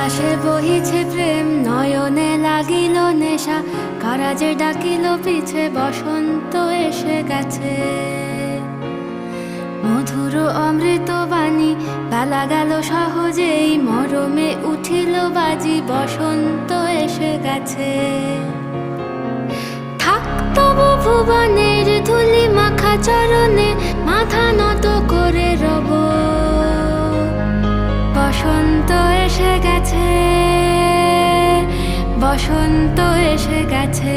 বাতাসে বহিছে প্রেম, নয়নে লাগিল নেশা, কারাজে ডাকিল পিছে, বসন্ত এসে গেছে। মধুর অমৃত বাণী, বেলা গেল সহজেই, মরমে উঠিল বাজি, বসন্ত এসে গেছে। থাক তবু ভুবনের ধুলি মাখা চরণে, মাথা নত করে রব, বসন্ত এসে গেছে, বসন্ত এসে গেছে।